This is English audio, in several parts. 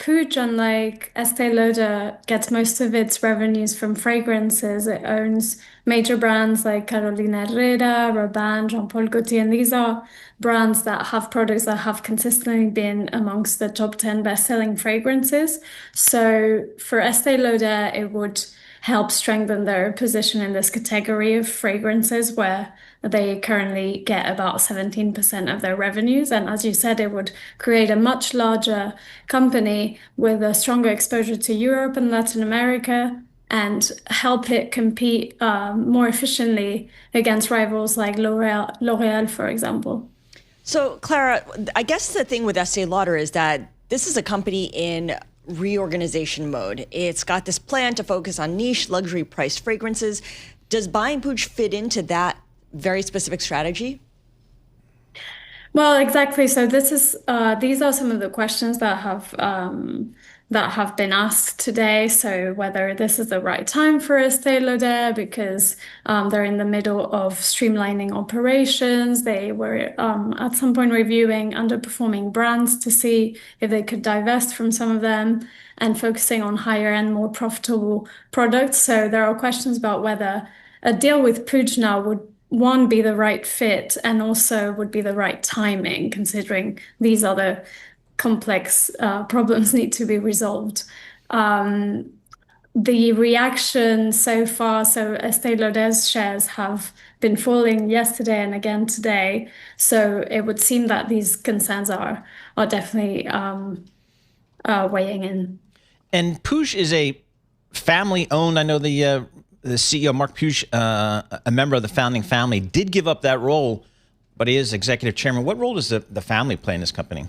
Puig, unlike Estée Lauder, gets most of its revenues from fragrances. It owns major brands like Carolina Herrera, Rabanne, Jean-Paul Gaultier, and these are brands that have products that have consistently been amongst the top 10 best-selling fragrances. So for Estée Lauder, it would help strengthen their position in this category of fragrances where they currently get about 17% of their revenues. And as you said, it would create a much larger company with a stronger exposure to Europe and Latin America and help it compete more efficiently against rivals like L'Oreal, for example. So, Clara, I guess the thing with Estee Lauder is that this is a company in reorganization mode. It's got this plan to focus on niche luxury priced fragrances. Does buying Puig fit into that very specific strategy? Well, exactly. So these are some of the questions that have been asked today. So whether this is the right time for Estée Lauder because they're in the middle of streamlining operations. They were at some point reviewing underperforming brands to see if they could divest from some of them and focusing on higher and more profitable products. So there are questions about whether a deal with Puig now would one be the right fit and also would be the right timing, considering these other complex problems need to be resolved. The reaction so far, so Estée Lauder's shares have been falling yesterday and again today. So it would seem that these concerns are definitely weighing in. And Puig is a family-owned. I know the CEO, Mark Puig, a member of the founding family, did give up that role, but he is executive chairman. What role does the family play in this company?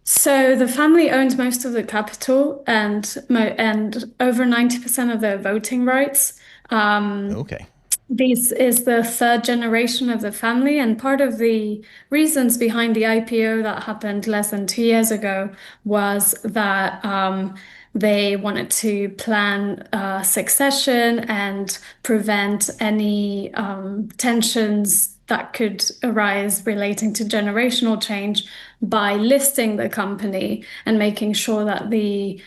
So the family owns most of the capital and over 90% of their voting rights. Okay. This is the third generation of the family, and part of the reasons behind the IPO that happened less than 2 years ago was that they wanted to plan succession and prevent any tensions that could arise relating to generational change by listing the company and making sure that the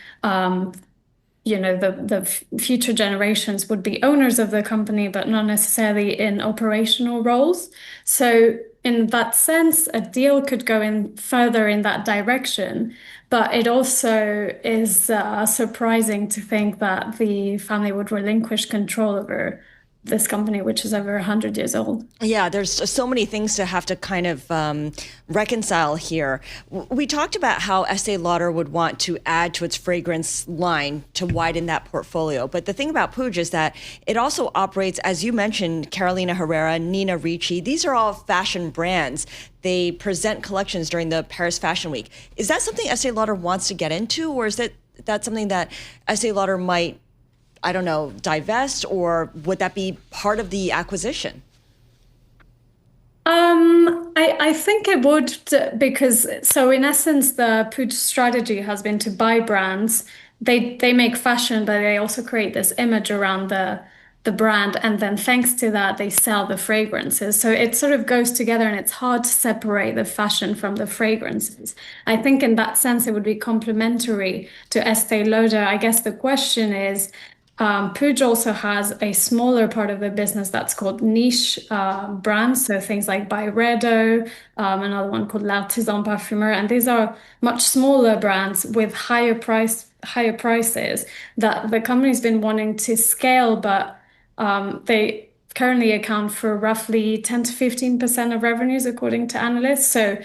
future generations would be owners of the company, but not necessarily in operational roles. So in that sense, a deal could go in further in that direction. But it also is surprising to think that the family would relinquish control over this company, which is over 100 years old. Yeah, there's so many things to have to kind of reconcile here. We talked about how Estee Lauder would want to add to its fragrance line to widen that portfolio. But the thing about Puig is that it also operates, as you mentioned, Carolina Herrera, Nina Ricci. These are all fashion brands. They present collections during the Paris Fashion Week. Is that something Estee Lauder wants to get into, or is that something that Estee Lauder might, I don't know, divest, or would that be part of the acquisition? I think it would, because so in essence, the Puig strategy has been to buy brands. They make fashion, but they also create this image around the brand, and then thanks to that, they sell the fragrances. So it sort of goes together, and it's hard to separate the fashion from the fragrances. I think in that sense, it would be complementary to Estée Lauder. I guess the question is, Puig also has a smaller part of the business that's called niche brands, so things like Byredo, another one called L'Artisan Parfumeur, and these are much smaller brands with higher prices that the company's been wanting to scale, but they currently account for roughly 10 to 15% of revenues, according to analysts. So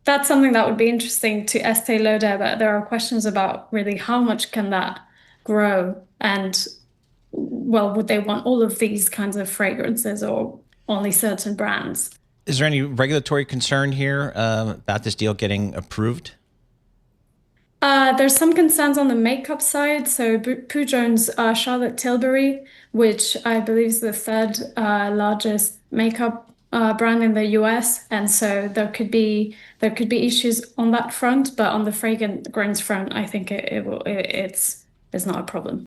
that's something that would be interesting to Estée Lauder, but there are questions about really how much can that grow, and well, would they want all of these kinds of fragrances or only certain brands? Is there any regulatory concern here about this deal getting approved? There's some concerns on the makeup side. So Puig owns Charlotte Tilbury, which I believe is the third largest makeup brand in the US, and so there could be issues on that front. But on the fragrance front, I think it's not a problem.